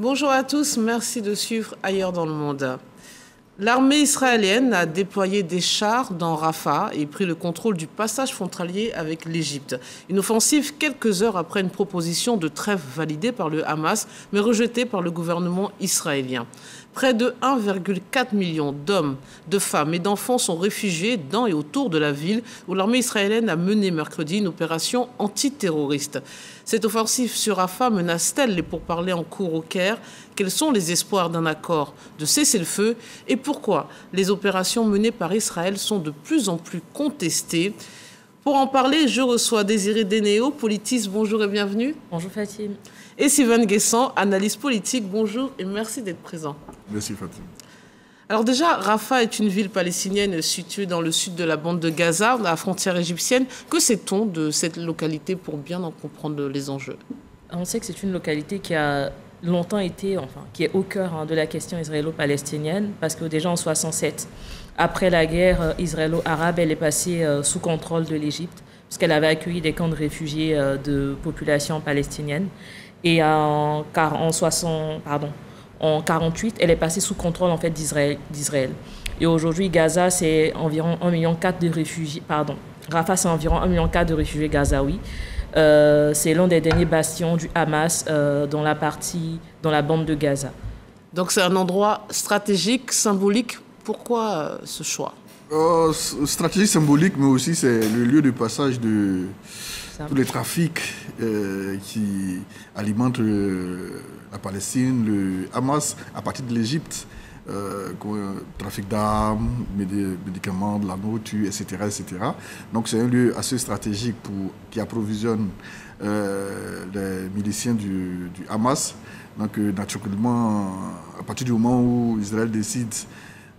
Bonjour à tous, merci de suivre Ailleurs dans le monde. L'armée israélienne a déployé des chars dans Rafah et pris le contrôle du passage frontalier avec l'Égypte. Une offensive quelques heures après une proposition de trêve validée par le Hamas, mais rejetée par le gouvernement israélien. Près de 1,4 million d'hommes, de femmes et d'enfants sont réfugiés dans et autour de la ville où l'armée israélienne a mené mercredi une opération antiterroriste. Cette offensive sur Rafah menace-t-elle les pourparlers en cours au Caire? Quels sont les espoirs d'un accord de cessez-le-feu? Et pourquoi les opérations menées par Israël sont de plus en plus contestées? Pour en parler, je reçois Désiré Dénéo, politiste. Bonjour et bienvenue. Bonjour Fatim. Et Sylvain Guessant, analyste politique. Bonjour et merci d'être présent. Merci Fatim. Alors déjà, Rafah est une ville palestinienne située dans le sud de la bande de Gaza, à la frontière égyptienne. Que sait-on de cette localité pour bien en comprendre les enjeux? On sait que c'est une localité qui a longtemps été, qui est au cœur de la question israélo-palestinienne, parce que déjà en 1967, après la guerre israélo-arabe, elle est passée sous contrôle de l'Égypte, puisqu'elle avait accueilli des camps de réfugiés de population palestinienne. Et en 1948, elle est passée sous contrôle en fait d'Israël. Et aujourd'hui, Gaza, c'est environ 1,4 million de réfugiés. Rafah, c'est environ 1,4 million de réfugiés gazaouis. C'est l'un des derniers bastions du Hamas dans la bande de Gaza. Donc c'est un endroit stratégique, symbolique. Pourquoi ce choix? Stratégie symbolique, mais aussi c'est le lieu de passage de tous les trafics qui alimentent la Palestine, le Hamas, à partir de l'Égypte. Trafic d'armes, médicaments, de la nourriture, etc., etc. Donc c'est un lieu assez stratégique qui approvisionne les miliciens du Hamas. Donc naturellement, à partir du moment où Israël décide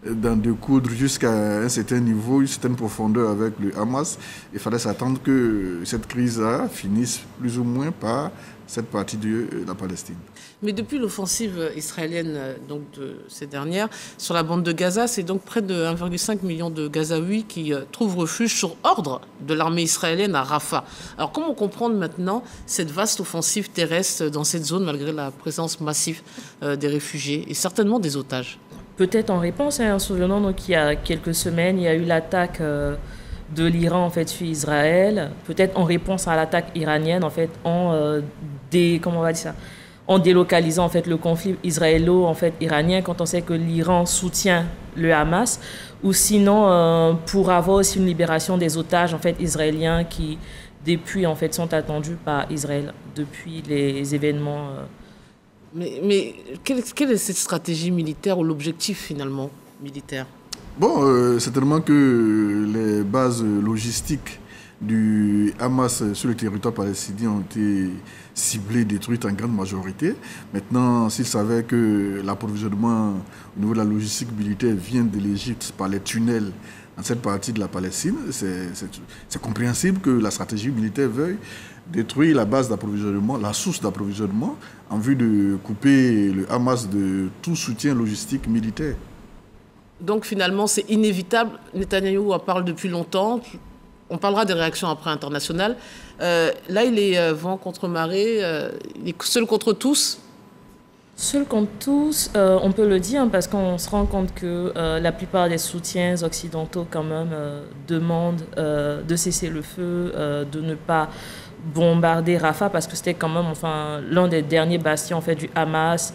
d'en découdre jusqu'à un certain niveau, une certaine profondeur avec le Hamas, il fallait s'attendre que cette crise-là finisse plus ou moins par cette partie de la Palestine. Mais depuis l'offensive israélienne donc de ces dernières sur la bande de Gaza, c'est donc près de 1,5 million de Gazaouis qui trouvent refuge sur ordre de l'armée israélienne à Rafah. Alors comment comprendre maintenant cette vaste offensive terrestre dans cette zone malgré la présence massive des réfugiés et certainement des otages? Peut-être en réponse, souvenons donc qu'il y a quelques semaines, il y a eu l'attaque de l'Iran en fait sur Israël. Peut-être en réponse à l'attaque iranienne en fait en délocalisant en fait le conflit israélo-iranien quand on sait que l'Iran soutient le Hamas, ou sinon pour avoir aussi une libération des otages en fait israéliens qui depuis en fait sont attendus par Israël depuis les événements. Mais quelle est cette stratégie militaire ou l'objectif finalement militaire? Bon, certainement que les bases logistiques du Hamas sur le territoire palestinien ont été ciblées, détruites en grande majorité. Maintenant, s'ils savaient que l'approvisionnement au niveau de la logistique militaire vient de l'Égypte par les tunnels dans cette partie de la Palestine, c'est compréhensible que la stratégie militaire veuille détruire la base d'approvisionnement, la source d'approvisionnement, en vue de couper le Hamas de tout soutien logistique militaire. Donc finalement, c'est inévitable. Netanyahou en parle depuis longtemps. On parlera des réactions après internationales. Là, il est vent contre marée. Il est seul contre tous. Seul contre tous, on peut le dire, parce qu'on se rend compte que la plupart des soutiens occidentaux, quand même, demandent de cesser le feu, de ne pas bombarder Rafah, parce que c'était quand même l'un des derniers bastions en fait, du Hamas.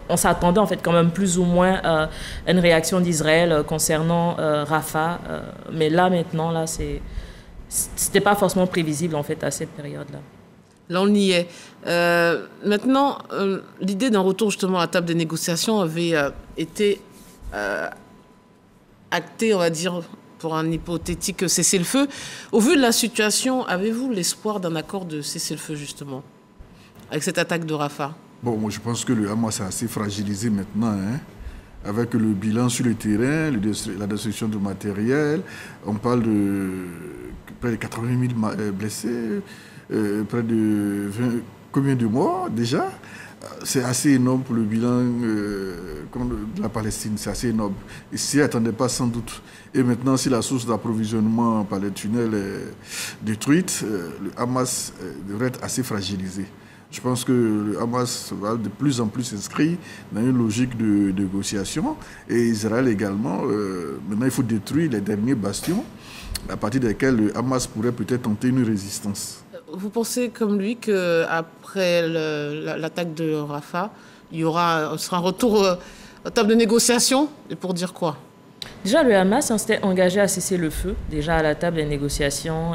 On s'attendait en fait, quand même plus ou moins à une réaction d'Israël concernant Rafah. Mais là, maintenant, c'était pas forcément prévisible en fait, à cette période-là. Là, on y est. Maintenant, l'idée d'un retour justement à la table des négociations avait été actée, on va dire, pour un hypothétique cessez-le-feu. Au vu de la situation, avez-vous l'espoir d'un accord de cessez-le-feu, justement, avec cette attaque de Rafah? Bon, moi, je pense que le Hamas est assez fragilisé maintenant, avec le bilan sur le terrain, la destruction du matériel. On parle de près de 80 000 blessés, près de combien de morts déjà? C'est assez énorme pour le bilan de la Palestine, c'est assez énorme. Ils s'y attendaient pas sans doute. Et maintenant, si la source d'approvisionnement par les tunnels est détruite, le Hamas devrait être assez fragilisé. Je pense que le Hamas va de plus en plus s'inscrire dans une logique de négociation. Et Israël également, maintenant il faut détruire les derniers bastions à partir desquels le Hamas pourrait peut-être tenter une résistance. Vous pensez comme lui qu'après l'attaque de Rafah, il sera un retour à table de négociation? Et pour dire quoi? Déjà, le Hamas s'était engagé à cesser le feu, déjà à la table des négociations,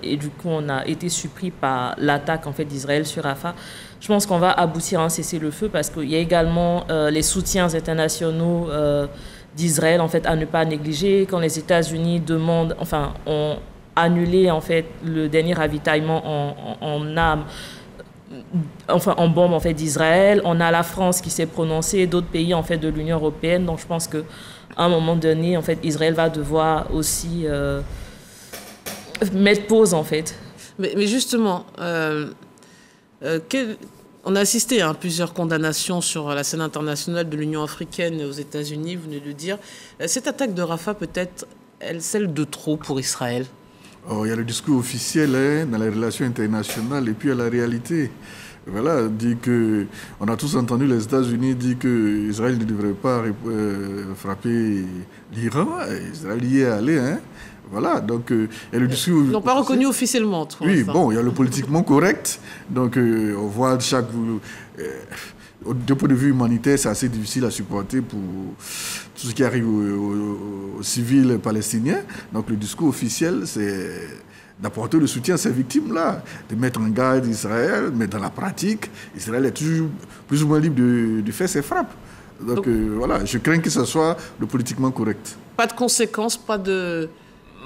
et du coup, on a été surpris par l'attaque en fait, d'Israël sur Rafah. Je pense qu'on va aboutir à un cessez-le-feu parce qu'il y a également les soutiens internationaux d'Israël en fait, à ne pas négliger. Quand les États-Unis ont annulé en fait, le dernier ravitaillement en armes, en bombe en fait, d'Israël, on a la France qui s'est prononcée, d'autres pays en fait, de l'Union européenne. Donc je pense que à un moment donné, en fait, Israël va devoir aussi mettre pause, en fait. Mais justement, on a assisté à plusieurs condamnations sur la scène internationale de l'Union africaine et aux États-Unis, vous venez de le dire. Cette attaque de Rafah peut être celle de trop pour Israël? Il y a le discours officiel dans les relations internationales et puis il y a la réalité. Voilà, dit que, on a tous entendu les États-Unis dire qu'Israël ne devrait pas frapper l'Iran. Israël y est allé, hein. Voilà, donc, et le discours... Ils n'ont pas reconnu officiellement. Oui, bon, il y a le politiquement correct. Donc, on voit d'un point de vue humanitaire, c'est assez difficile à supporter pour tout ce qui arrive aux civils palestiniens. Donc, le discours officiel, c'est d'apporter le soutien à ces victimes-là, de mettre en garde Israël, mais dans la pratique, Israël est toujours plus ou moins libre de faire ses frappes. Donc voilà, je crains que ce soit le politiquement correct. Pas de conséquences, pas de...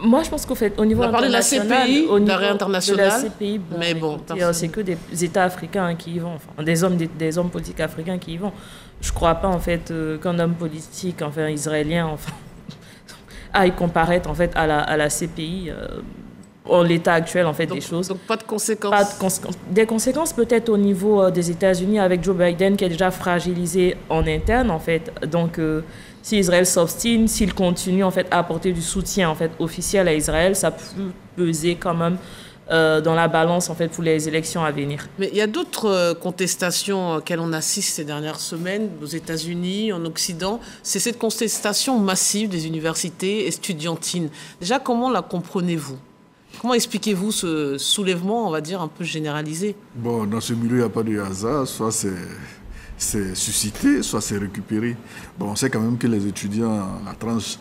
Moi, je pense qu'au fait, au niveau international, de la CPI, au niveau d'arrêt international, de la CPI, mais bon, c'est que des États africains qui y vont, enfin, des hommes politiques africains qui y vont. Je ne crois pas en fait qu'un homme politique, enfin israélien, enfin, aille comparaître en fait à la CPI. En l'état actuel en fait des choses. Donc pas de conséquences. Des conséquences peut-être au niveau des États-Unis avec Joe Biden qui est déjà fragilisé en interne en fait. Donc si Israël s'obstine, s'il continue en fait à apporter du soutien en fait officiel à Israël, ça peut peser quand même dans la balance en fait pour les élections à venir. Mais il y a d'autres contestations auxquelles on assiste ces dernières semaines aux États-Unis, en Occident. C'est cette contestation massive des universités estudiantines. Déjà, comment la comprenez-vous? Comment expliquez-vous ce soulèvement, on va dire, un peu généralisé? Bon, dans ce milieu, il n'y a pas de hasard. Soit c'est suscité, soit c'est récupéré. Bon, on sait quand même que les étudiants, la tranche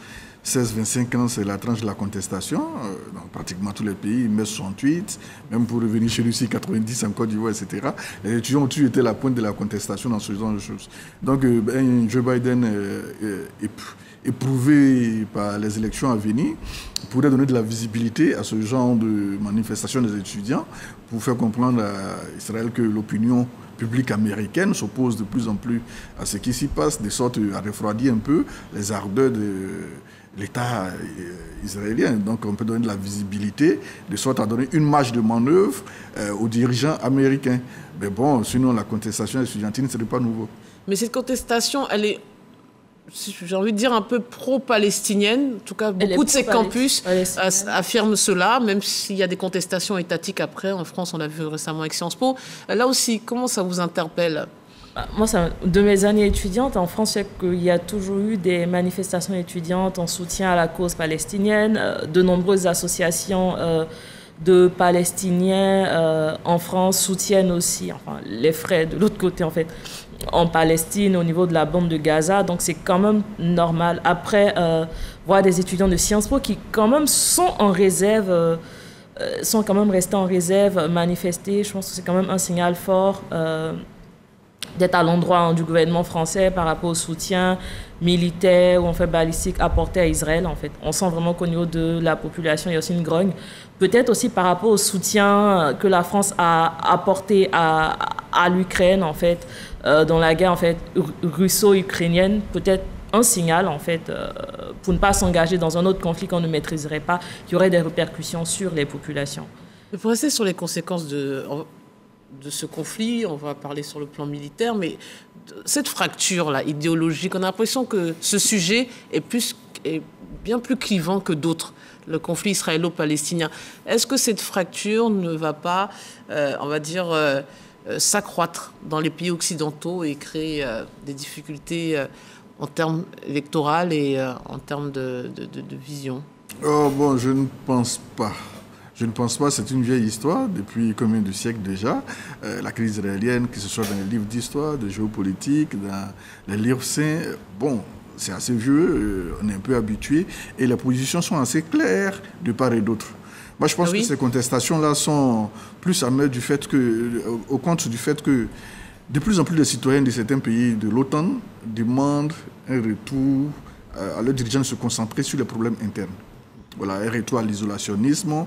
16-25 ans, c'est la tranche de la contestation. Dans pratiquement tous les pays, mai 68, même pour revenir chez lui, 90 en Côte d'Ivoire, etc. Les étudiants ont toujours été la pointe de la contestation dans ce genre de choses. Donc, Joe Biden éprouvé par les élections à venir, pourrait donner de la visibilité à ce genre de manifestation des étudiants pour faire comprendre à Israël que l'opinion publique américaine s'oppose de plus en plus à ce qui s'y passe, de sorte à refroidir un peu les ardeurs de l'État israélien. Donc on peut donner de la visibilité, de sorte à donner une marge de manœuvre aux dirigeants américains. Mais bon, sinon la contestation estudiantine, ce n'est pas nouveau. Mais cette contestation, elle est, j'ai envie de dire, un peu pro-palestinienne. En tout cas, beaucoup de ces campus affirment cela, même s'il y a des contestations étatiques après. En France, on l'a vu récemment avec Sciences Po. Là aussi, comment ça vous interpelle? Moi, de mes années étudiantes, en France, c'est qu'il y a toujours eu des manifestations étudiantes en soutien à la cause palestinienne, de nombreuses associations de Palestiniens en France soutiennent aussi les frais de l'autre côté, en fait, en Palestine, au niveau de la bande de Gaza. Donc, c'est quand même normal. Après, voir des étudiants de Sciences Po qui, quand même, sont en réserve, sont quand même restés en réserve, manifester, je pense que c'est quand même un signal fort d'être à l'endroit du gouvernement français par rapport au soutien militaire ou balistique apporté à Israël. En fait, on sent vraiment qu'au niveau de la population, il y a aussi une grogne. Peut-être aussi par rapport au soutien que la France a apporté à l'Ukraine, en fait, dans la guerre russo-ukrainienne. Peut-être un signal, en fait, pour ne pas s'engager dans un autre conflit qu'on ne maîtriserait pas, qui aurait des répercussions sur les populations. Mais pour rester sur les conséquences de ce conflit, on va parler sur le plan militaire, mais cette fracture-là idéologique, on a l'impression que ce sujet est bien plus clivant que d'autres, le conflit israélo-palestinien. Est-ce que cette fracture ne va pas, on va dire, s'accroître dans les pays occidentaux et créer des difficultés en termes électoraux et en termes de vision? Oh, bon, je ne pense pas. Je ne pense pas, c'est une vieille histoire, depuis combien de siècles déjà. La crise israélienne, que ce soit dans les livres d'histoire, de géopolitique, dans les livres saints, bon, c'est assez vieux, on est un peu habitué, et les positions sont assez claires de part et d'autre. Moi, je pense que ces contestations-là sont plus à mettre au compte du fait que de plus en plus de citoyens de certains pays de l'OTAN demandent un retour à leurs dirigeants de se concentrer sur les problèmes internes. Voilà, un retour à l'isolationnisme,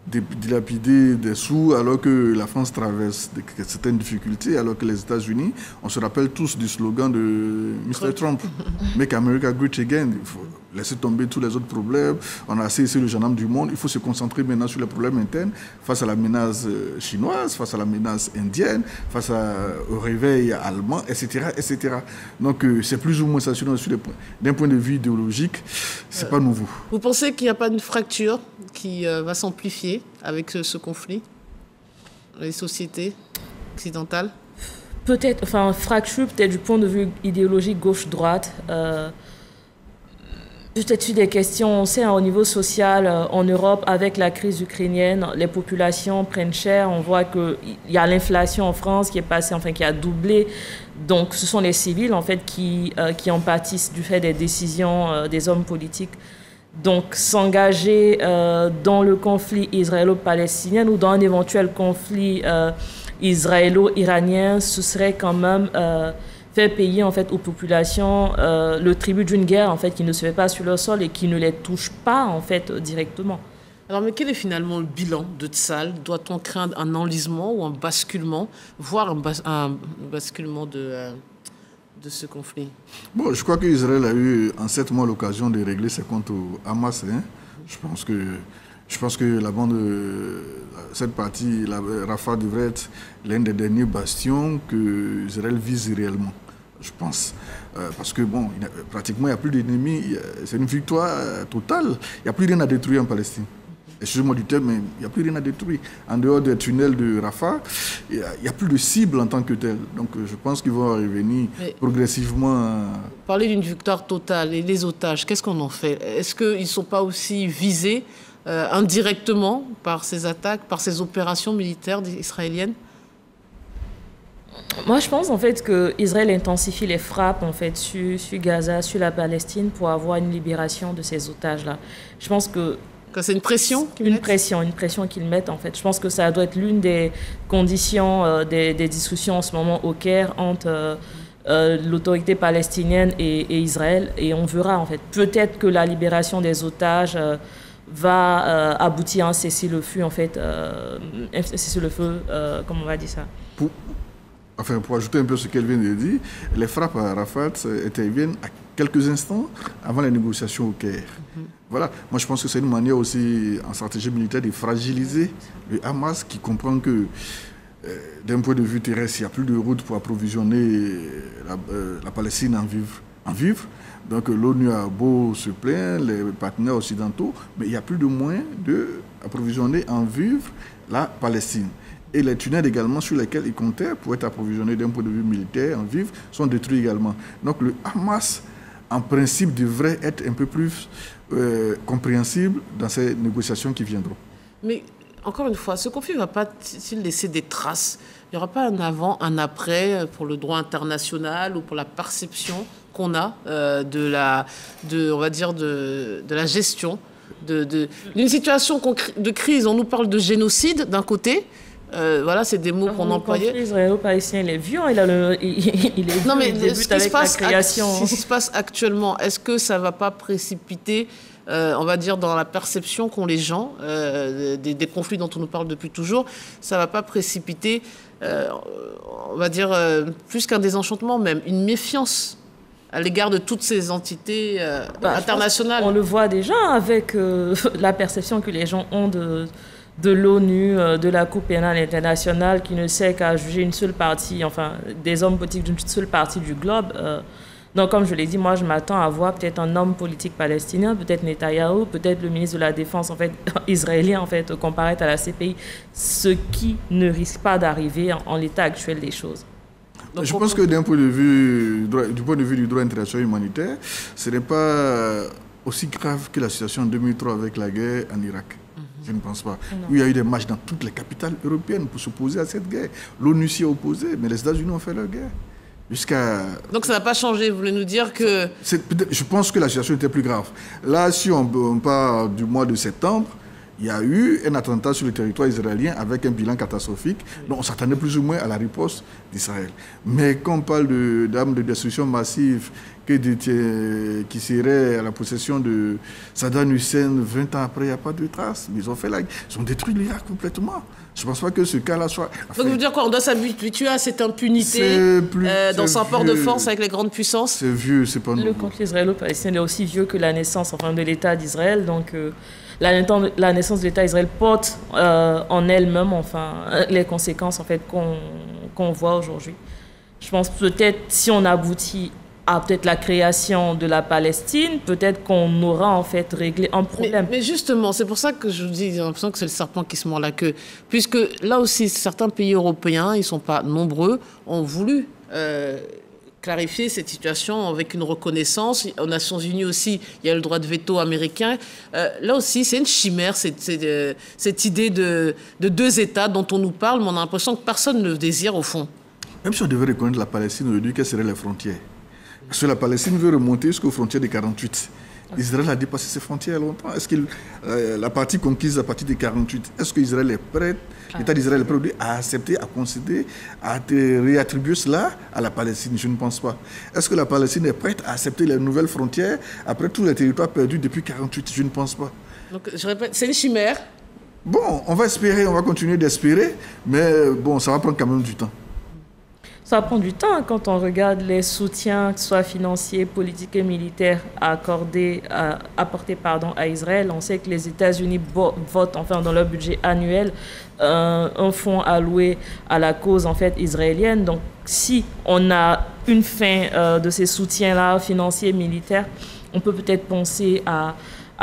dilapider des sous alors que la France traverse certaines difficultés, alors que les États-Unis, on se rappelle tous du slogan de Mr. Trump, Make America Great Again. Il faut laisser tomber tous les autres problèmes. On a assez essayé le gendarme du monde. Il faut se concentrer maintenant sur les problèmes internes face à la menace chinoise, face à la menace indienne, face au réveil allemand, etc., etc. Donc c'est plus ou moins ça d'un point de vue idéologique, c'est pas nouveau. Vous pensez qu'il n'y a pas une fracture qui va s'amplifier avec ce conflit, les sociétés occidentales? Peut-être, enfin, fracture peut-être du point de vue idéologique gauche-droite. Peut-être sur des questions, on sait, au niveau social, en Europe, avec la crise ukrainienne, les populations prennent cher. On voit qu'il y a l'inflation en France qui est passée, enfin, qui a doublé. Donc, ce sont les civils, en fait, qui en pâtissent du fait des décisions des hommes politiques. Donc, s'engager dans le conflit israélo-palestinien ou dans un éventuel conflit israélo-iranien, ce serait quand même faire payer en fait aux populations le tribut d'une guerre en fait qui ne se fait pas sur leur sol et qui ne les touche pas en fait directement. Alors, mais quel est finalement le bilan de Tzal? Doit-on craindre un enlisement ou un basculement, voire un basculement de ce conflit? Bon, je crois qu'Israël a eu en 7 mois l'occasion de régler ses comptes au Hamas. Hein. Je pense que la bande, cette partie, Rafah devrait être l'un des derniers bastions que Israël vise réellement, je pense. Parce que, bon, pratiquement, il n'y a plus d'ennemis. C'est une victoire totale. Il n'y a plus rien à détruire en Palestine. Excusez-moi du terme, mais il n'y a plus rien à détruire. En dehors des tunnels de Rafah, il n'y a plus de cible en tant que telle. Donc je pense qu'ils vont revenir progressivement. Parler d'une victoire totale et les otages, qu'est-ce qu'on en fait? Est-ce qu'ils ne sont pas aussi visés indirectement par ces attaques, par ces opérations militaires israéliennes? Moi, je pense en fait qu'Israël intensifie les frappes en fait sur Gaza, sur la Palestine pour avoir une libération de ces otages-là. Je pense que c'est une pression une pression qu'ils mettent en fait. Je pense que ça doit être l'une des conditions des discussions en ce moment au Caire entre l'autorité palestinienne et Israël. Et on verra en fait. Peut-être que la libération des otages va aboutir à un cessez-le-feu en fait. Un cessez-le-feu, comment on va dire ça? Pour ajouter un peu ce qu'elle vient de dire, les frappes à Rafah interviennent à quelques instants avant les négociations au Caire. Voilà, moi je pense que c'est une manière aussi en stratégie militaire de fragiliser le Hamas qui comprend que d'un point de vue terrestre, il n'y a plus de route pour approvisionner la Palestine en vivre. Donc l'ONU a beau se plaindre, les partenaires occidentaux, mais il n'y a plus de moyens d'approvisionner en vivre la Palestine. Et les tunnels également sur lesquels ils comptaient pour être approvisionnés d'un point de vue militaire en vivre sont détruits également. Donc le Hamas, en principe, devrait être un peu plus compréhensible dans ces négociations qui viendront. Mais encore une fois, ce conflit ne va pas laisser des traces. Il n'y aura pas un avant, un après pour le droit international ou pour la perception qu'on a de la gestion d'une situation de crise. On nous parle de génocide d'un côté. Voilà, c'est des mots qu'on employait. Le conflit israélo-palestinien, il est vieux, il est non, mais débute avec la création. Ce qui se passe actuellement, est-ce que ça ne va pas précipiter, on va dire, dans la perception qu'ont les gens des conflits dont on nous parle depuis toujours, ça ne va pas précipiter, on va dire, plus qu'un désenchantement même, une méfiance à l'égard de toutes ces entités internationales? On le voit déjà avec la perception que les gens ont de l'ONU, de la Cour pénale internationale, qui ne sert qu'à juger une seule partie, enfin, des hommes politiques d'une seule partie du globe. Donc, comme je l'ai dit, moi, je m'attends à voir peut-être un homme politique palestinien, peut-être Netanyahou, peut-être le ministre de la Défense, en fait, israélien, en fait, comparaître à la CPI, ce qui ne risque pas d'arriver en l'état actuel des choses. Donc, je pense que du point de vue du droit international humanitaire, ce n'est pas aussi grave que la situation en 2003 avec la guerre en Irak. Je ne pense pas. Non. Il y a eu des marches dans toutes les capitales européennes pour s'opposer à cette guerre. L'ONU s'y est opposée, mais les États-Unis ont fait leur guerre. Donc ça n'a pas changé, vous voulez nous dire que... Je pense que la situation était plus grave. Là, si on part du mois de septembre, il y a eu un attentat sur le territoire israélien avec un bilan catastrophique. Donc on s'attendait plus ou moins à la riposte d'Israël. Mais quand on parle d'armes de destruction massive qui serait à la possession de Saddam Hussein 20 ans après, il n'y a pas de traces. Mais ils ont détruit l'Irak complètement. Je ne pense pas que ce cas-là soit... Donc vous dire quoi? On doit s'habituer à cette impunité dans son rapport de force avec les grandes puissances? C'est vieux, c'est pas nouveau. Le conflit israélo-palestinien est aussi vieux que la naissance de l'État d'Israël. Donc la naissance de l'État d'Israël porte en elle-même les conséquences en fait, qu'on voit aujourd'hui. Je pense peut-être si on aboutit à peut-être la création de la Palestine, peut-être qu'on aura en fait réglé un problème. Mais justement, c'est pour ça que je vous dis, j'ai l'impression que c'est le serpent qui se mord la queue. Puisque là aussi, certains pays européens, ils ne sont pas nombreux, ont voulu clarifier cette situation avec une reconnaissance. Aux Nations Unies aussi, il y a le droit de veto américain. Là aussi, c'est une chimère, cette idée de deux États dont on nous parle, mais on a l'impression que personne ne le désire au fond. Même si on devait reconnaître la Palestine aujourd'hui, quelles seraient les frontières? Parce que la Palestine veut remonter jusqu'aux frontières de 1948. Israël a dépassé ses frontières longtemps. Est-ce que la partie conquise à partir de 1948, est-ce qu'Israël est prêt, l'État d'Israël est prêt à accepter, à concéder, à réattribuer cela à la Palestine? Je ne pense pas. Est-ce que la Palestine est prête à accepter les nouvelles frontières après tous les territoires perdus depuis 1948? Je ne pense pas. Donc, je répète, c'est une chimère. Bon, on va espérer, on va continuer d'espérer, mais bon, ça va prendre quand même du temps. Ça prend du temps quand on regarde les soutiens, que ce soit financiers, politiques et militaires, apportés à Israël. On sait que les États-Unis votent dans leur budget annuel un fonds alloué à la cause en fait israélienne. Donc, si on a une fin de ces soutiens-là, financiers, militaires, on peut peut-être penser à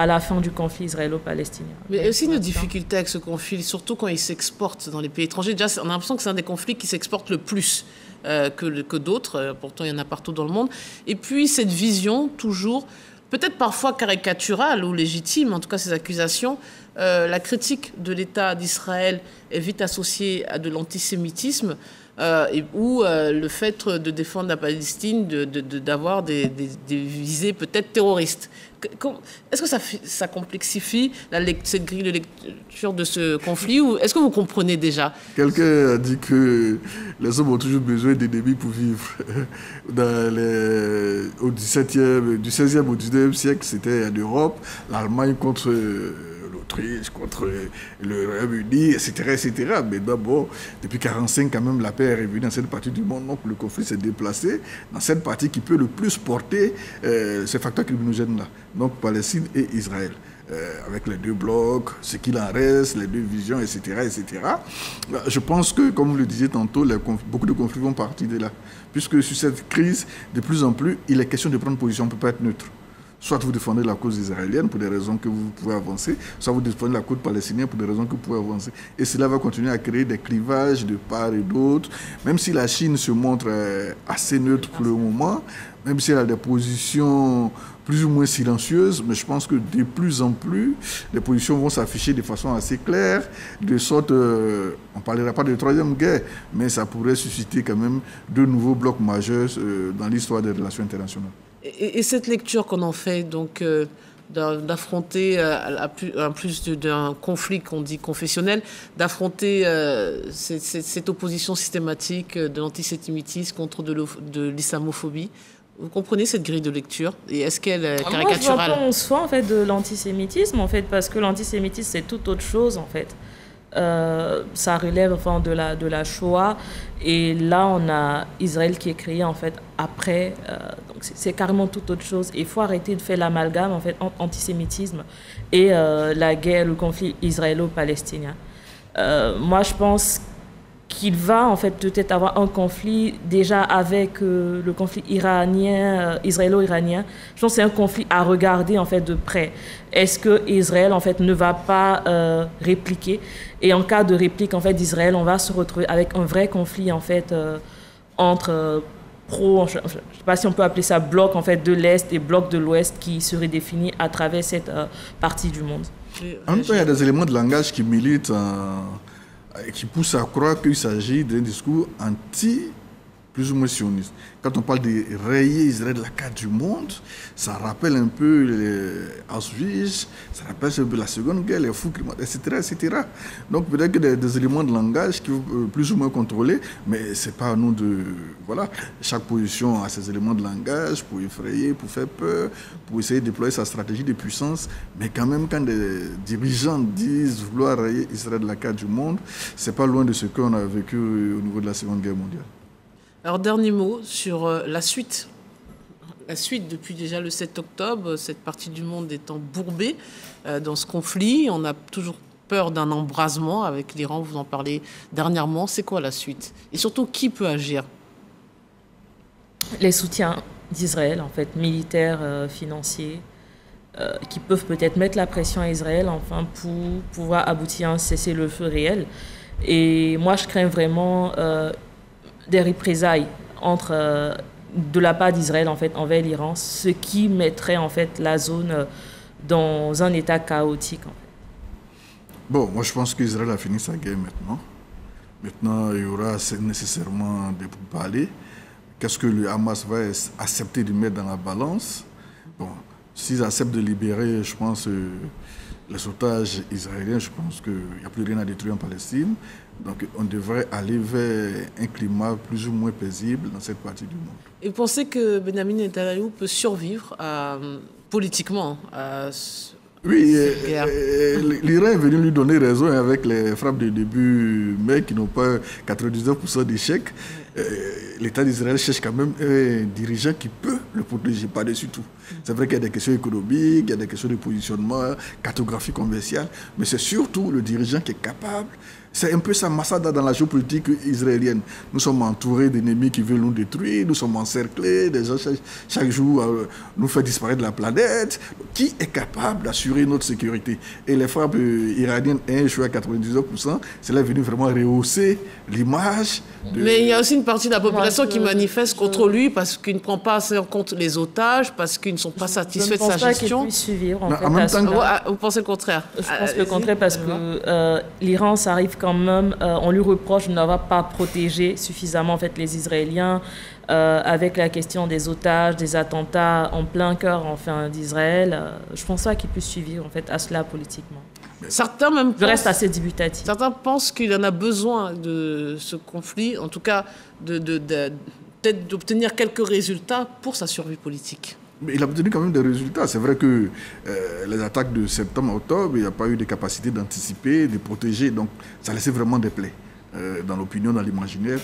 la fin du conflit israélo-palestinien. Mais il y a aussi une difficulté avec ce conflit, surtout quand il s'exporte dans les pays étrangers. Déjà, on a l'impression que c'est un des conflits qui s'exporte le plus que d'autres. Pourtant, il y en a partout dans le monde. Et puis, cette vision, toujours, peut-être parfois caricaturale ou légitime, en tout cas ces accusations, la critique de l'État d'Israël est vite associée à de l'antisémitisme, ou le fait de défendre la Palestine, d'avoir des visées peut-être terroristes. Est-ce que ça complexifie cette grille de lecture de ce conflit, ou est-ce que vous comprenez déjà? Quelqu'un a dit que les hommes ont toujours besoin d'ennemis pour vivre. Au XVIe au XIXe siècle, c'était en Europe, l'Allemagne contre l'Autriche, contre le Royaume-Uni, etc., etc. Mais d'abord, depuis 1945, quand même, la paix est revenue dans cette partie du monde. Donc, le conflit s'est déplacé dans cette partie qui peut le plus porter ces facteurs criminogènes-là. Donc, Palestine et Israël. Avec les deux blocs, ce qu'il en reste, les deux visions, etc., etc. Je pense que, comme vous le disiez tantôt, beaucoup de conflits vont partir de là. Puisque sur cette crise, de plus en plus, il est question de prendre position, on ne peut pas être neutre. Soit vous défendez la cause israélienne pour des raisons que vous pouvez avancer, soit vous défendez la cause palestinienne pour des raisons que vous pouvez avancer. Et cela va continuer à créer des clivages de part et d'autre, même si la Chine se montre assez neutre pour le moment, même si elle a des positions plus ou moins silencieuses, mais je pense que de plus en plus, les positions vont s'afficher de façon assez claire, de sorte, on ne parlera pas de troisième guerre, mais ça pourrait susciter quand même deux nouveaux blocs majeurs dans l'histoire des relations internationales. Et cette lecture qu'on en fait, donc, d'affronter, en plus d'un conflit qu'on dit confessionnel, d'affronter cette opposition systématique de l'antisémitisme contre de l'islamophobie, vous comprenez cette grille de lecture? Et est-ce qu'elle est caricaturale? Moi, je vois qu'on se fait en fait de l'antisémitisme, en fait, parce que l'antisémitisme, c'est tout autre chose, en fait. Ça relève de la Shoah, et là on a Israël qui est créé en fait après, donc c'est carrément toute autre chose. Il faut arrêter de faire l'amalgame en fait entre antisémitisme et la guerre, le conflit israélo-palestinien. Moi je pense qu'il va en fait peut-être avoir un conflit déjà avec le conflit israélo-iranien. Je pense que c'est un conflit à regarder en fait de près. Est-ce que Israël en fait ne va pas répliquer? Et en cas de réplique en fait d'Israël, on va se retrouver avec un vrai conflit en fait entre je ne sais pas si on peut appeler ça bloc en fait de l'Est et bloc de l'Ouest qui serait défini à travers cette partie du monde. En même temps, il y a des éléments de langage qui militent, qui poussent à croire qu'il s'agit d'un discours plus ou moins sioniste. Quand on parle de rayer Israël de la carte du monde, ça rappelle un peu Auschwitz, ça rappelle un peu la Seconde Guerre, les fous climatiques, etc. Donc peut-être que des éléments de langage qui sont plus ou moins contrôlés, mais ce n'est pas à nous de... Voilà, chaque position a ses éléments de langage pour effrayer, pour faire peur, pour essayer de déployer sa stratégie de puissance. Mais quand même, quand des dirigeants disent vouloir rayer Israël de la carte du monde, ce n'est pas loin de ce qu'on a vécu au niveau de la Seconde Guerre mondiale. Alors, dernier mot sur la suite. La suite, depuis déjà le 7 octobre, cette partie du monde étant bourbée dans ce conflit. On a toujours peur d'un embrasement avec l'Iran, vous en parlez dernièrement. C'est quoi la suite? Et surtout, qui peut agir? Les soutiens d'Israël, en fait, militaires, financiers, qui peuvent peut-être mettre la pression à Israël, enfin, pour pouvoir aboutir à un cessez-le-feu réel. Et moi, je crains vraiment... des représailles de la part d'Israël en fait, envers l'Iran, ce qui mettrait en fait, la zone dans un état chaotique. En fait. Bon, moi je pense qu'Israël a fini sa guerre maintenant. Maintenant, il y aura nécessairement des pourparlers. Qu'est-ce que le Hamas va accepter de mettre dans la balance? Bon, s'ils acceptent de libérer, je pense, les otages israéliens, je pense qu'il n'y a plus rien à détruire en Palestine. Donc on devrait aller vers un climat plus ou moins paisible dans cette partie du monde. Et vous pensez que Benjamin Netanyahou peut survivre politiquement à Oui, l'Iran est venu lui donner raison avec les frappes de début mai qui n'ont pas 99% d'échecs. L'État d'Israël cherche quand même un dirigeant qui peut le protéger par-dessus tout. C'est vrai qu'il y a des questions économiques, il y a des questions de positionnement, cartographie commerciale, mais c'est surtout le dirigeant qui est capable. C'est un peu ça, Massada dans la géopolitique israélienne. Nous sommes entourés d'ennemis qui veulent nous détruire, nous sommes encerclés, des gens chaque jour nous font disparaître de la planète. Qui est capable d'assurer notre sécurité? Et les frappes iraniennes ont échoué à 99%. Cela est venu vraiment rehausser l'image. Mais il y a aussi une partie de la population qui manifeste contre lui parce qu'il ne prend pas assez en compte les otages, parce qu'ils ne sont pas satisfaits de sa gestion. Je ne pense pas qu'il puisse suivre. En même temps, vous pensez le contraire? Je pense le contraire parce que l'Iran, ça arrive quand même, on lui reproche de n'avoir pas protégé suffisamment en fait, les Israéliens avec la question des otages, des attentats en plein cœur enfin, d'Israël. Je ne pense pas qu'il puisse suivre en fait, à cela politiquement. Certains même Je reste assez dubitatif. Certains pensent qu'il en a besoin de ce conflit, en tout cas peut-être d'obtenir quelques résultats pour sa survie politique. Mais il a obtenu quand même des résultats. C'est vrai que les attaques de septembre-octobre, il n'y a pas eu de capacité d'anticiper, de protéger. Donc ça laissait vraiment des plaies dans l'opinion, dans l'imaginaire.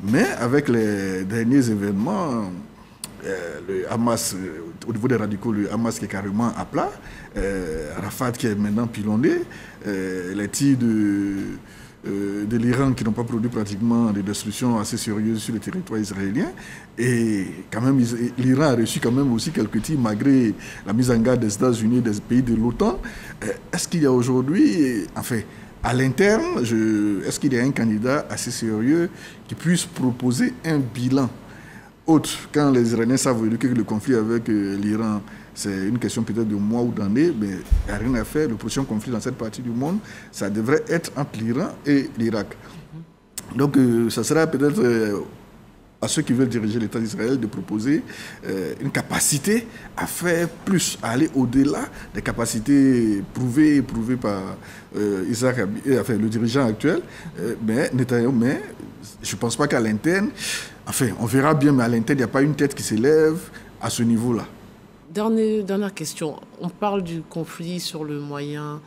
Mais avec les derniers événements, le Hamas, au niveau des radicaux, le Hamas qui est carrément à plat, Arafat qui est maintenant pilonné, les tirs de l'Iran qui n'ont pas produit pratiquement des destructions assez sérieuses sur le territoire israélien. Et quand même, l'Iran a reçu quand même aussi quelques tirs malgré la mise en garde des États-Unis et des pays de l'OTAN. Est-ce qu'il y a aujourd'hui, enfin, à l'interne, est-ce qu'il y a un candidat assez sérieux qui puisse proposer un bilan autre quand les Iraniens savent que le conflit avec l'Iran, c'est une question peut-être de mois ou d'années, mais il n'y a rien à faire. Le prochain conflit dans cette partie du monde, ça devrait être entre l'Iran et l'Irak. Donc, ça sera peut-être à ceux qui veulent diriger l'État d'Israël de proposer une capacité à faire plus, à aller au-delà des capacités prouvées par enfin, le dirigeant actuel, mais je ne pense pas qu'à l'interne, enfin, on verra bien, mais à l'interne, il n'y a pas une tête qui s'élève à ce niveau-là. Dernière question. On parle du conflit sur le moyen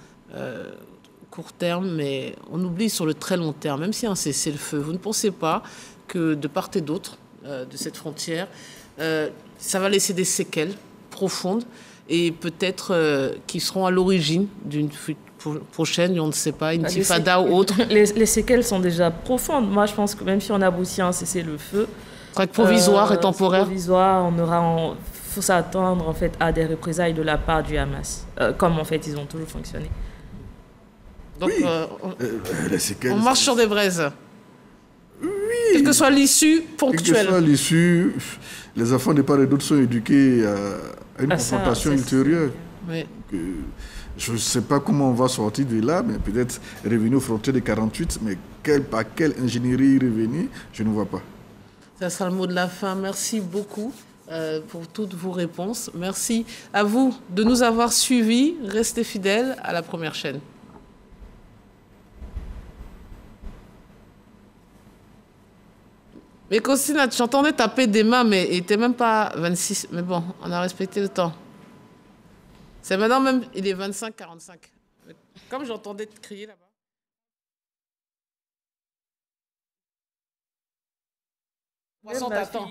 court terme, mais on oublie sur le très long terme, même si un cessez-le-feu. Vous ne pensez pas que de part et d'autre de cette frontière, ça va laisser des séquelles profondes? et peut-être qui seront à l'origine d'une prochaine, on ne sait pas, une intifada ou autre. Les séquelles sont déjà profondes. Moi, je pense que même si on aboutit à un cessez-le-feu, provisoire et temporaire. Provisoire, faut s'attendre en fait à des représailles de la part du Hamas, comme en fait ils ont toujours fonctionné. Donc, oui. On marche sur des braises. Oui. Quelle que soit l'issue ponctuelle. Quelle que soit l'issue, les enfants de part et d'autre sont éduqués à une confrontation ultérieure. Oui. Je ne sais pas comment on va sortir de là, mais peut-être revenir aux frontières de 48, mais par quelle ingénierie revenir, je ne vois pas. Ça sera le mot de la fin. Merci beaucoup pour toutes vos réponses. Merci à vous de nous avoir suivis. Restez fidèles à la première chaîne. Mais Costina, j'entendais taper des mains, mais il n'était même pas 26. Mais bon, on a respecté le temps. C'est maintenant même, il est 25-45. Comme j'entendais te crier là-bas. Poisson t'attend.